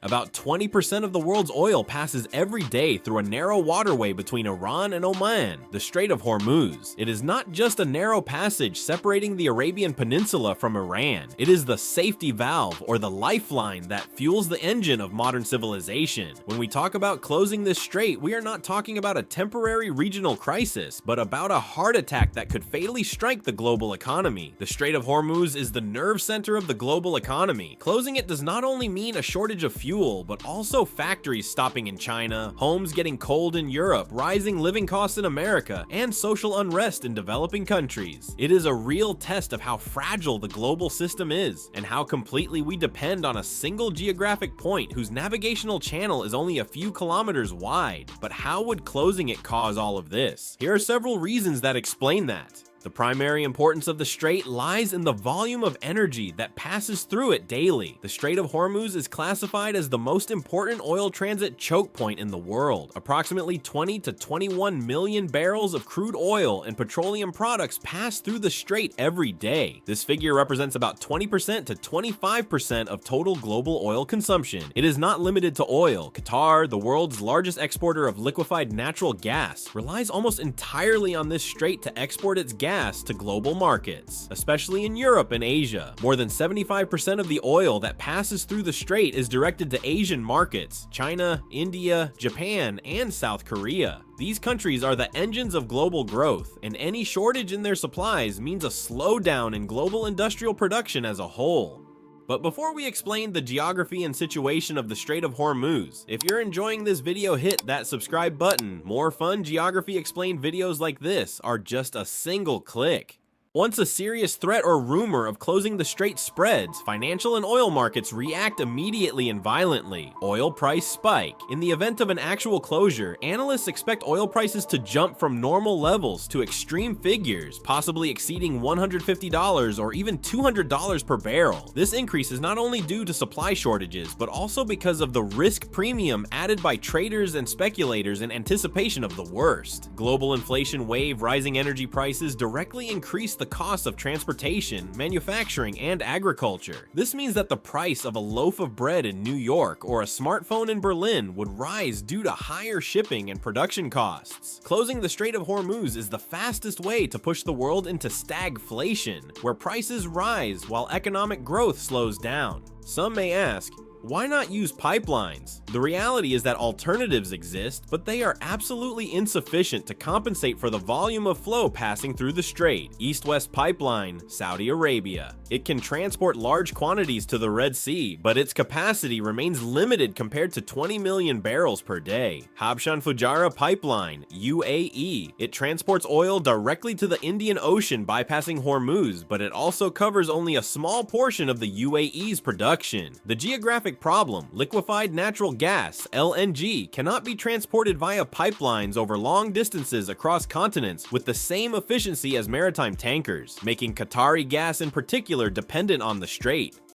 About 20% of the world's oil passes every day through a narrow waterway between Iran and Oman, the Strait of Hormuz. It is not just a narrow passage separating the Arabian Peninsula from Iran. It is the safety valve, or the lifeline, that fuels the engine of modern civilization. When we talk about closing this strait, we are not talking about a temporary regional crisis, but about a heart attack that could fatally strike the global economy. The Strait of Hormuz is the nerve center of the global economy. Closing it does not only mean a shortage of fuel, but also factories stopping in China, homes getting cold in Europe, rising living costs in America, and social unrest in developing countries. It is a real test of how fragile the global system is, and how completely we depend on a single geographic point whose navigational channel is only a few kilometers wide. But how would closing it cause all of this? Here are several reasons that explain that. The primary importance of the strait lies in the volume of energy that passes through it daily. The Strait of Hormuz is classified as the most important oil transit choke point in the world. Approximately 20 to 21 million barrels of crude oil and petroleum products pass through the strait every day. This figure represents about 20% to 25% of total global oil consumption. It is not limited to oil. Qatar, the world's largest exporter of liquefied natural gas, relies almost entirely on this strait to export its gas to global markets, especially in Europe and Asia. More than 75% of the oil that passes through the strait is directed to Asian markets: China, India, Japan, and South Korea. These countries are the engines of global growth, and any shortage in their supplies means a slowdown in global industrial production as a whole. But before we explain the geography and situation of the Strait of Hormuz, if you're enjoying this video, hit that subscribe button. More fun geography explained videos like this are just a single click. Once a serious threat or rumor of closing the strait spreads, financial and oil markets react immediately and violently. Oil price spike. In the event of an actual closure, analysts expect oil prices to jump from normal levels to extreme figures, possibly exceeding $150 or even $200 per barrel. This increase is not only due to supply shortages, but also because of the risk premium added by traders and speculators in anticipation of the worst. Global inflation wave, rising energy prices directly increase the cost of transportation, manufacturing, and agriculture. This means that the price of a loaf of bread in New York or a smartphone in Berlin would rise due to higher shipping and production costs. Closing the Strait of Hormuz is the fastest way to push the world into stagflation, where prices rise while economic growth slows down. Some may ask, why not use pipelines? The reality is that alternatives exist, but they are absolutely insufficient to compensate for the volume of flow passing through the strait. East-West Pipeline, Saudi Arabia. It can transport large quantities to the Red Sea, but its capacity remains limited compared to 20 million barrels per day. Habshan Fujairah Pipeline, UAE. It transports oil directly to the Indian Ocean bypassing Hormuz, but it also covers only a small portion of the UAE's production. The geographic problem: liquefied natural gas, LNG, cannot be transported via pipelines over long distances across continents with the same efficiency as maritime tankers, making Qatari gas in particular dependent on the strait.